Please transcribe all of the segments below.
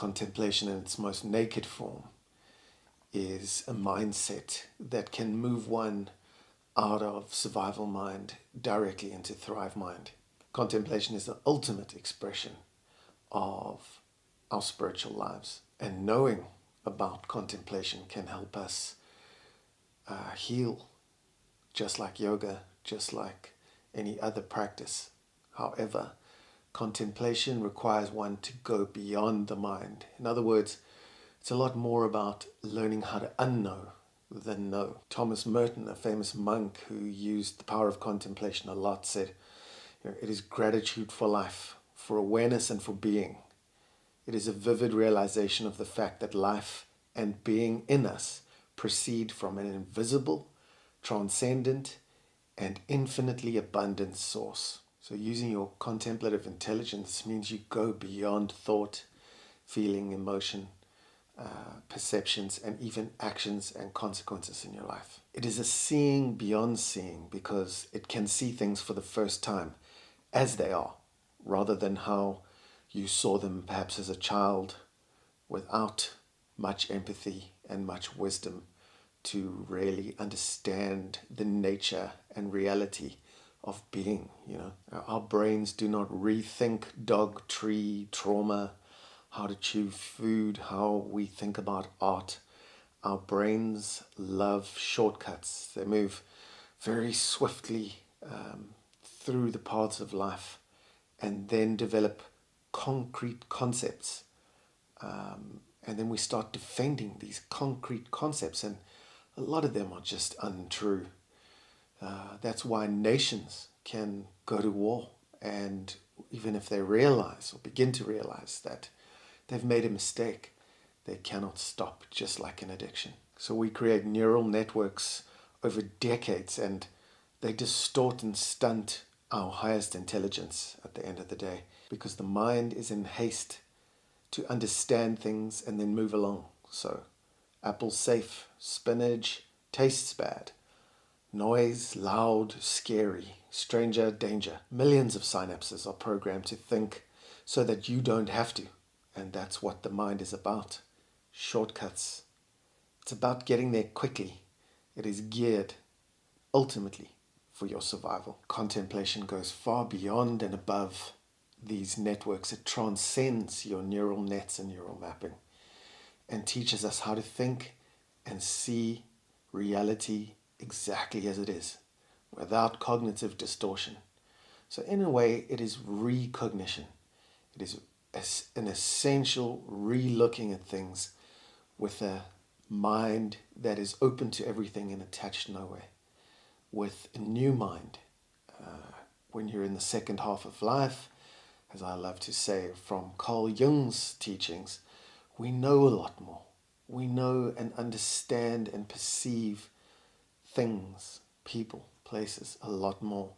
contemplation in its most naked form is a mindset that can move one out of survival mind directly into thrive mind. Contemplation is the ultimate expression of our spiritual lives, and knowing about contemplation can help us heal, just like yoga, just like any other practice. However, contemplation requires one to go beyond the mind. In other words, it's a lot more about learning how to unknow than know. Thomas Merton, a famous monk who used the power of contemplation a lot, said, it is gratitude for life, for awareness and for being. It is a vivid realization of the fact that life and being in us proceed from an invisible, transcendent, and infinitely abundant source. So using your contemplative intelligence means you go beyond thought, feeling, emotion, perceptions, and even actions and consequences in your life. It is a seeing beyond seeing, because it can see things for the first time as they are, rather than how you saw them perhaps as a child, without much empathy and much wisdom to really understand the nature and reality of being. Our brains do not rethink dog, tree, trauma, how to chew food, how we think about art. Our brains love shortcuts. They move very swiftly through the paths of life and then develop concrete concepts. And then we start defending these concrete concepts, and a lot of them are just untrue. That's why nations can go to war, and even if they realize or begin to realize that they've made a mistake, they cannot stop, just like an addiction. So we create neural networks over decades, and they distort and stunt our highest intelligence at the end of the day, because the mind is in haste to understand things and then move along. So apple's safe, spinach tastes bad, noise, loud, scary, stranger, danger. Millions of synapses are programmed to think so that you don't have to. And that's what the mind is about. Shortcuts. It's about getting there quickly. It is geared, ultimately, for your survival. Contemplation goes far beyond and above these networks. It transcends your neural nets and neural mapping, and teaches us how to think and see reality exactly as it is, without cognitive distortion. So in a way, it is recognition. It is an essential re-looking at things with a mind that is open to everything and attached nowhere. With a new mind, when you're in the second half of life, as I love to say from Carl Jung's teachings, we know a lot more. We know and understand and perceive things, people, places a lot more.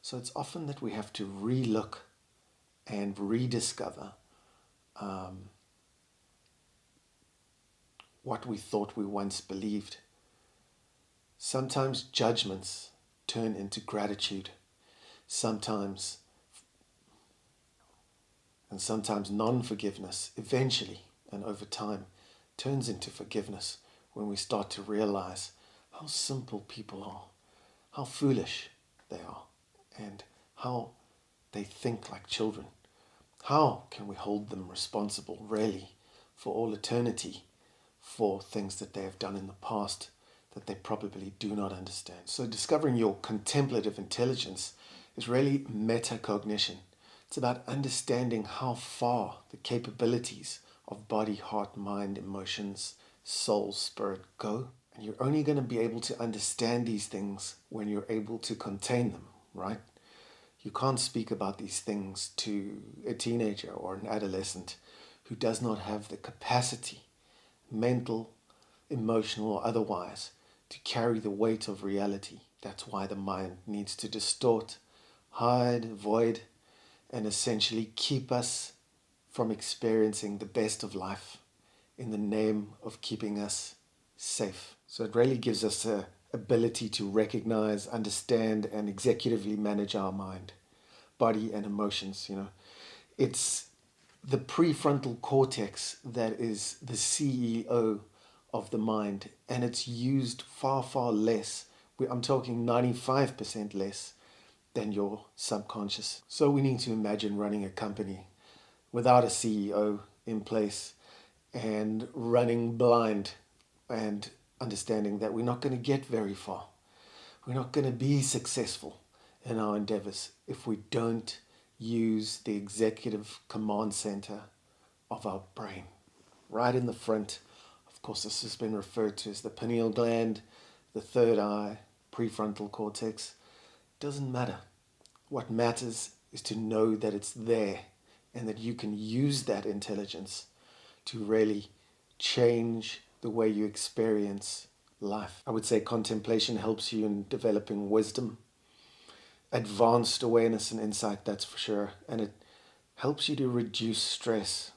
So it's often that we have to re-look and rediscover what we thought we once believed. Sometimes judgments turn into gratitude. Sometimes non-forgiveness eventually and over time turns into forgiveness, when we start to realize how simple people are, how foolish they are, and how they think like children. How can we hold them responsible, really, for all eternity, for things that they have done in the past that they probably do not understand? So discovering your contemplative intelligence is really metacognition. It's about understanding how far the capabilities of body, heart, mind, emotions, soul, spirit go. And you're only going to be able to understand these things when you're able to contain them, right? You can't speak about these things to a teenager or an adolescent who does not have the capacity, mental, emotional, or otherwise, to carry the weight of reality. That's why the mind needs to distort, hide, avoid, and essentially keep us from experiencing the best of life in the name of keeping us safe. So it really gives us the ability to recognize, understand, and executively manage our mind, body, and emotions. It's the prefrontal cortex that is the CEO of the mind, and it's used far, far less. I'm talking 95% less than your subconscious. So we need to imagine running a company without a CEO in place and running blind and understanding that we're not going to get very far. We're not going to be successful in our endeavors if we don't use the executive command center of our brain. Right in the front, of course, this has been referred to as the pineal gland, the third eye, prefrontal cortex. Doesn't matter. What matters is to know that it's there and that you can use that intelligence to really change the way you experience life. I would say contemplation helps you in developing wisdom, advanced awareness and insight, that's for sure. And it helps you to reduce stress,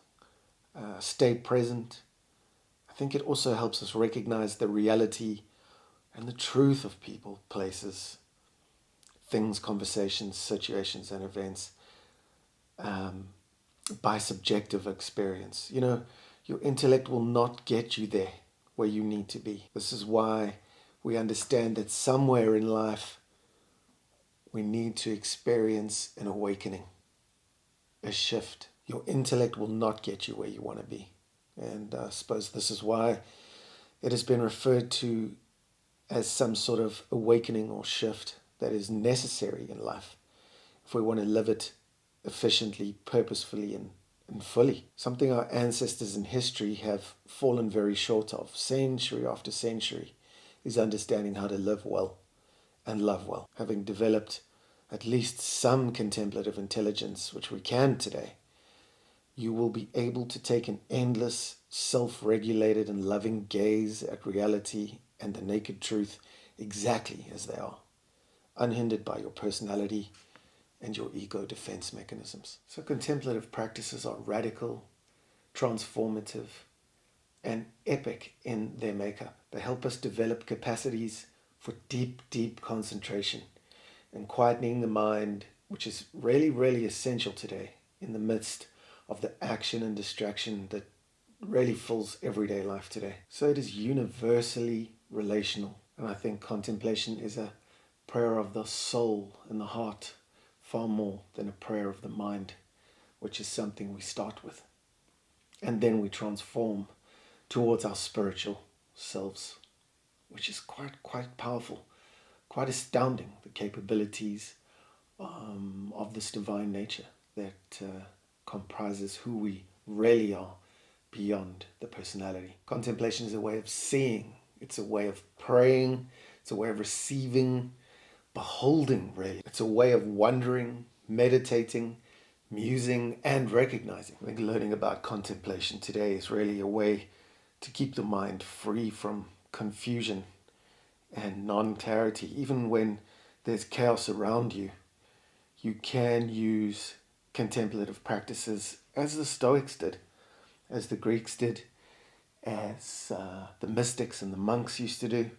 stay present. I think it also helps us recognize the reality and the truth of people, places, things, conversations, situations, and events by subjective experience. You know, your intellect will not get you there where you need to be. This is why we understand that somewhere in life we need to experience an awakening, a shift. Your intellect will not get you where you want to be. And I suppose this is why it has been referred to as some sort of awakening or shift that is necessary in life if we want to live it efficiently, purposefully, and fully. Something our ancestors in history have fallen very short of, century after century, is understanding how to live well and love well. Having developed at least some contemplative intelligence, which we can today, you will be able to take an endless, self-regulated and loving gaze at reality and the naked truth exactly as they are, unhindered by your personality and your ego defense mechanisms. So contemplative practices are radical, transformative, and epic in their makeup. They help us develop capacities for deep, deep concentration and quietening the mind, which is really, really essential today in the midst of the action and distraction that really fills everyday life today. So it is universally relational. And I think contemplation is a prayer of the soul and the heart far more than a prayer of the mind, which is something we start with. And then we transform towards our spiritual selves, which is quite powerful, quite astounding, the capabilities of this divine nature that comprises who we really are beyond the personality. Contemplation is a way of seeing, it's a way of praying, it's a way of receiving, beholding, really. It's a way of wondering, meditating, musing, and recognizing. I think learning about contemplation today is really a way to keep the mind free from confusion and non-clarity. Even when there's chaos around you, you can use contemplative practices as the Stoics did, as the Greeks did, as the mystics and the monks used to do.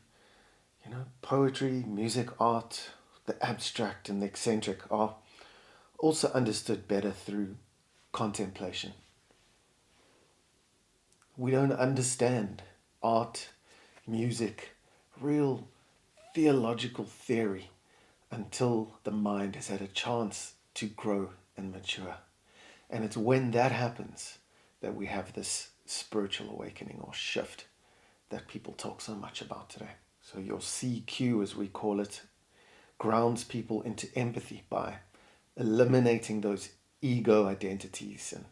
You know, poetry, music, art, the abstract and the eccentric are also understood better through contemplation. We don't understand art, music, real theological theory until the mind has had a chance to grow and mature. And it's when that happens that we have this spiritual awakening or shift that people talk so much about today. So your CQ, as we call it, grounds people into empathy by eliminating those ego identities and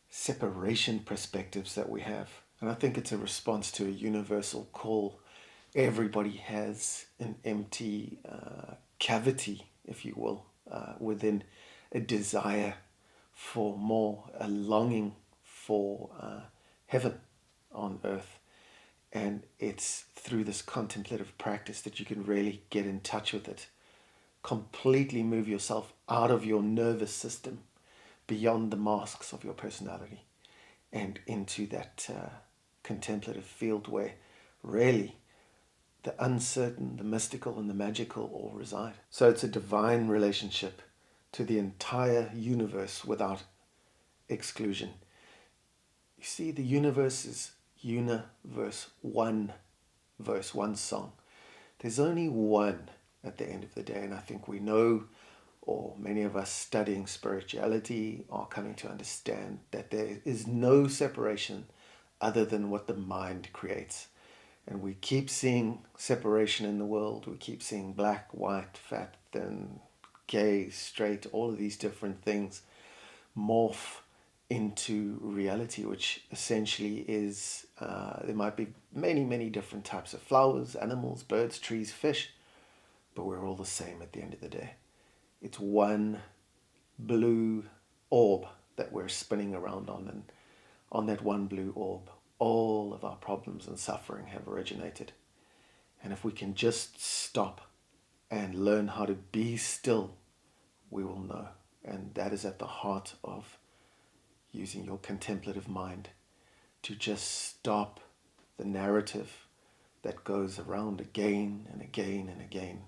separation perspectives that we have. And I think it's a response to a universal call. Everybody has an empty cavity, if you will, within a desire for more, a longing for heaven on earth. And it's through this contemplative practice that you can really get in touch with it. Completely move yourself out of your nervous system, beyond the masks of your personality, and into that contemplative field where really the uncertain, the mystical, and the magical all reside. So it's a divine relationship to the entire universe without exclusion. You see, the universe is universe, one verse, one song. There's only one at the end of the day, and I think we know, or many of us studying spirituality are coming to understand, that there is no separation other than what the mind creates. And we keep seeing separation in the world. We keep seeing black, white, fat, thin, gay, straight, all of these different things morph into reality, which essentially is, there might be many, many different types of flowers, animals, birds, trees, fish, but we're all the same at the end of the day. It's one blue orb that we're spinning around on, and on that one blue orb, all of our problems and suffering have originated. And if we can just stop and learn how to be still, we will know. And that is at the heart of using your contemplative mind to just stop the narrative that goes around again and again and again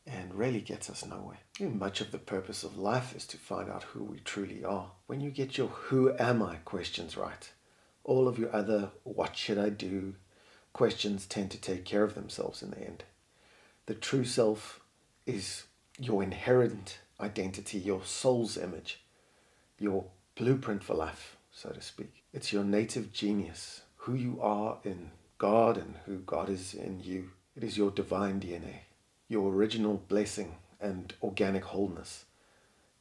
and really gets us nowhere. Much of the purpose of life is to find out who we truly are. When you get your who am I questions right, all of your other what should I do questions tend to take care of themselves in the end. The true self is your inherent identity, your soul's image, your blueprint for life, so to speak. It's your native genius, who you are in God and who God is in you. It is your divine DNA, your original blessing and organic wholeness.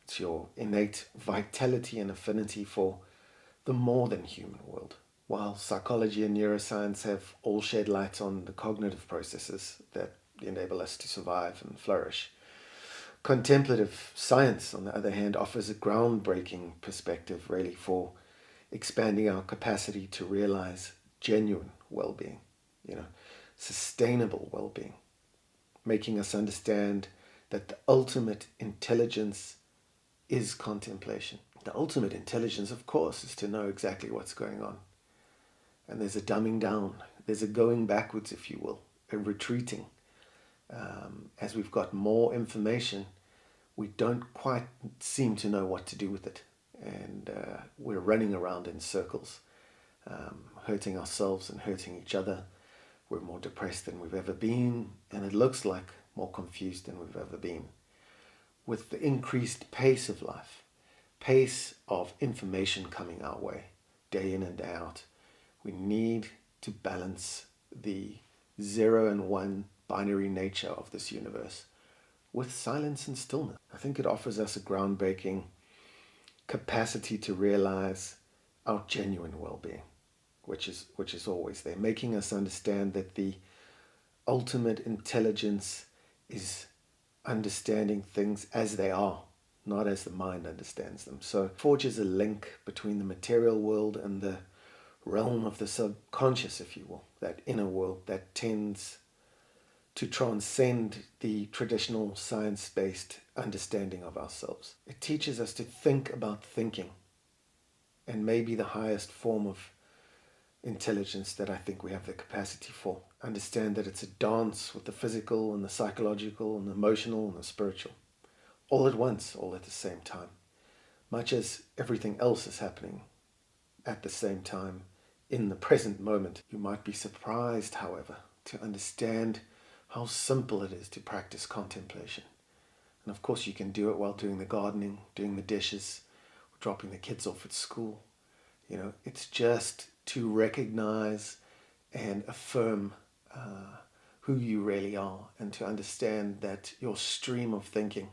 It's your innate vitality and affinity for the more than human world. While psychology and neuroscience have all shed light on the cognitive processes that enable us to survive and flourish, contemplative science, on the other hand, offers a groundbreaking perspective really for expanding our capacity to realize genuine well-being, sustainable well-being, making us understand that the ultimate intelligence is contemplation. The ultimate intelligence, of course, is to know exactly what's going on. And there's a dumbing down, there's a going backwards, if you will, a retreating. As we've got more information, we don't quite seem to know what to do with it. And we're running around in circles, hurting ourselves and hurting each other. We're more depressed than we've ever been, and it looks like more confused than we've ever been. With the increased pace of life, pace of information coming our way, day in and day out, we need to balance the 0 and 1 binary nature of this universe with silence and stillness. I think it offers us a groundbreaking capacity to realize our genuine well-being, which is always there, making us understand that the ultimate intelligence is understanding things as they are, not as the mind understands them. So it forges a link between the material world and the realm of the subconscious, if you will, that inner world that tends to transcend the traditional science-based understanding of ourselves. It teaches us to think about thinking, and maybe the highest form of intelligence that I think we have the capacity for. Understand that it's a dance with the physical and the psychological and the emotional and the spiritual, all at once, all at the same time, much as everything else is happening at the same time in the present moment. You might be surprised, however, to understand how simple it is to practice contemplation. And of course you can do it while doing the gardening, doing the dishes, dropping the kids off at school. It's just to recognize and affirm who you really are, and to understand that your stream of thinking,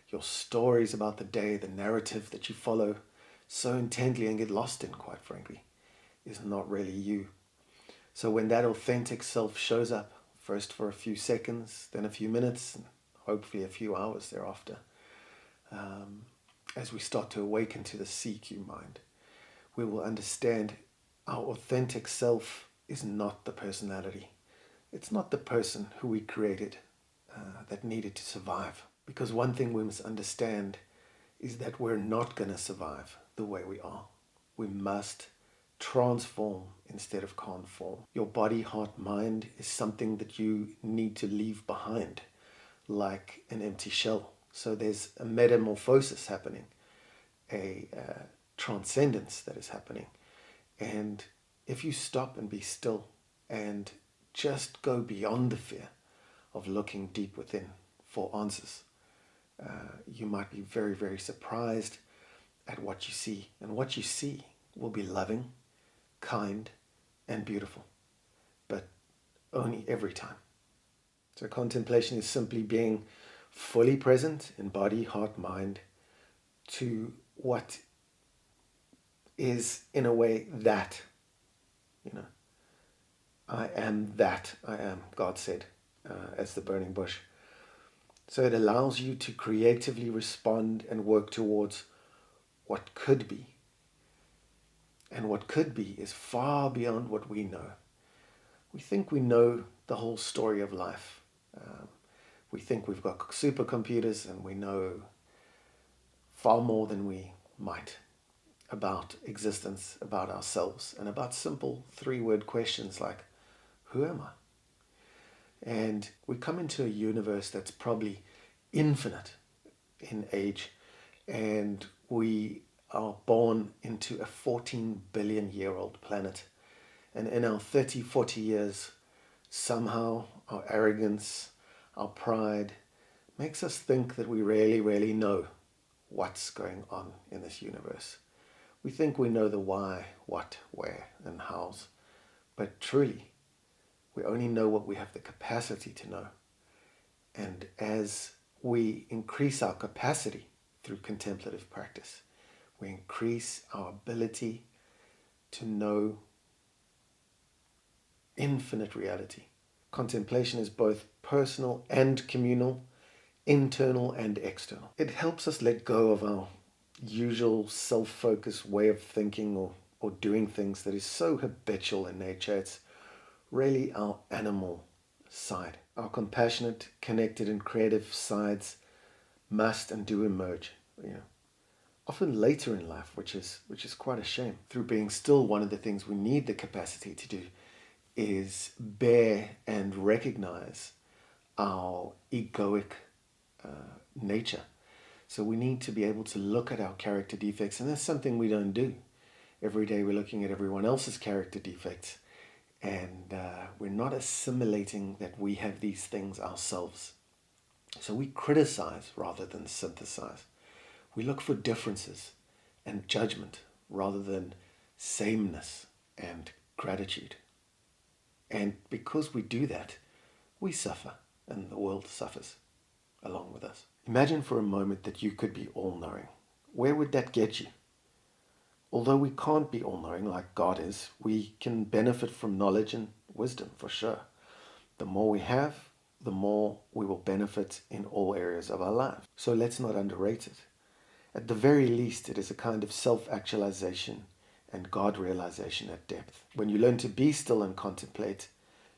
your stories about the day, the narrative that you follow so intently and get lost in, quite frankly, is not really you. So when that authentic self shows up, first for a few seconds, then a few minutes, and hopefully a few hours thereafter, as we start to awaken to the CQ mind, we will understand our authentic self is not the personality. It's not the person who we created that needed to survive. Because one thing we must understand is that we're not going to survive the way we are. We must transform instead of conform. Your body, heart, mind is something that you need to leave behind, like an empty shell. So there's a metamorphosis happening, a transcendence that is happening. And if you stop and be still and just go beyond the fear of looking deep within for answers, you might be very, very surprised at what you see. And what you see will be loving, kind, and beautiful, but only every time. So contemplation is simply being fully present in body, heart, mind to what is, in a way, that, I am that I am, God said, as the burning bush. So it allows you to creatively respond and work towards what could be. And what could be is far beyond what we know. We think we know the whole story of life. We think we've got supercomputers and we know far more than we might about existence, about ourselves, and about simple 3-word questions like, who am I? And we come into a universe that's probably infinite in age, and we are born into a 14 billion year old planet. And in our 30, 40 years, somehow our arrogance, our pride makes us think that we really, really know what's going on in this universe. We think we know the why, what, where, and hows. But truly, we only know what we have the capacity to know. And as we increase our capacity through contemplative practice, we increase our ability to know infinite reality. Contemplation is both personal and communal, internal and external. It helps us let go of our usual self-focused way of thinking or doing things that is so habitual in nature. It's really our animal side. Our compassionate, connected and creative sides must and do emerge, often later in life, which is quite a shame. Through being still, one of the things we need the capacity to do is bear and recognize our egoic nature. So we need to be able to look at our character defects, and that's something we don't do. Every day we're looking at everyone else's character defects, and we're not assimilating that we have these things ourselves. So we criticize rather than synthesize. We look for differences and judgment rather than sameness and gratitude. And because we do that, we suffer, and the world suffers along with us. Imagine for a moment that you could be all-knowing. Where would that get you? Although we can't be all-knowing like God is, we can benefit from knowledge and wisdom for sure. The more we have, the more we will benefit in all areas of our lives. So let's not underrate it. At the very least, it is a kind of self-actualization and God realization at depth. When you learn to be still and contemplate,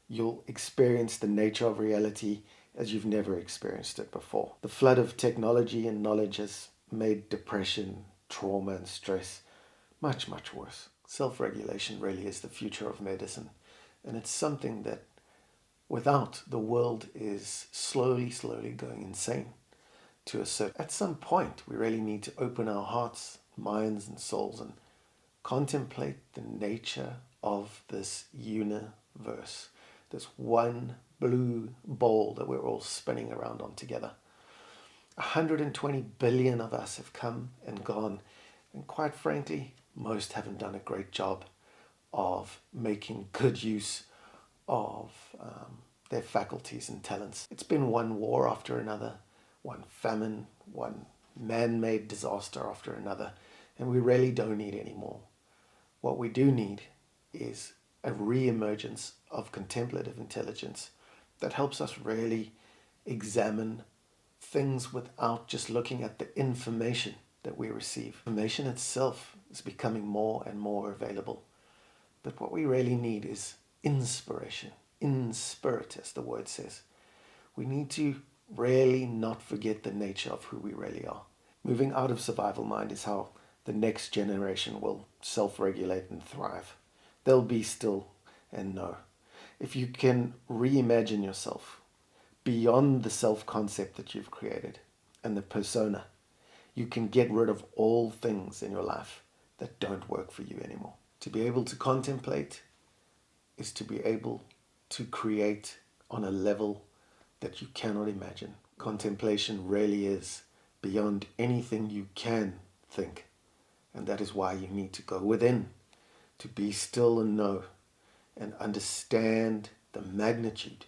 you'll experience the nature of reality as you've never experienced it before. The flood of technology and knowledge has made depression, trauma, and stress much, much worse. Self-regulation really is the future of medicine, and it's something that without, the world is slowly going insane. At some point, we really need to open our hearts, minds, and souls and contemplate the nature of this universe, this one blue ball that we're all spinning around on together. 120 billion of us have come and gone, and quite frankly, most haven't done a great job of making good use of their faculties and talents. It's been one war after another, one famine, one man-made disaster after another, and we really don't need any more. What we do need is a re-emergence of contemplative intelligence that helps us really examine things without just looking at the information that we receive. Information itself is becoming more and more available. But what we really need is inspiration, in spirit, as the word says. We need to really not forget the nature of who we really are. Moving out of survival mind is how the next generation will self-regulate and thrive. They'll be still and know. If you can reimagine yourself beyond the self-concept that you've created and the persona. You can get rid of all things in your life that don't work for you anymore. To be able to contemplate is to be able to create on a level that you cannot imagine. Contemplation really is beyond anything you can think. And that is why you need to go within, to be still and know and understand the magnitude,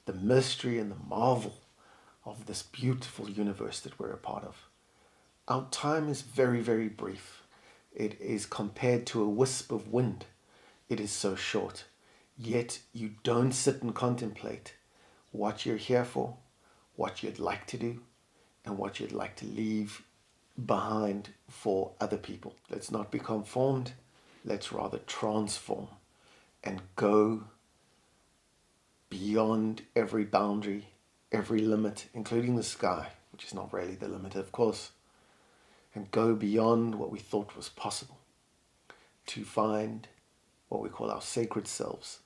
the mystery and the marvel of this beautiful universe that we're a part of. Our time is very, very brief. It is compared to a wisp of wind. It is so short. Yet you don't sit and contemplate what you're here for, what you'd like to do, and what you'd like to leave behind for other people. Let's not be conformed. Let's rather transform and go beyond every boundary, every limit, including the sky, which is not really the limit, of course, and go beyond what we thought was possible to find what we call our sacred selves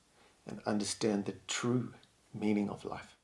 and understand the true meaning of life.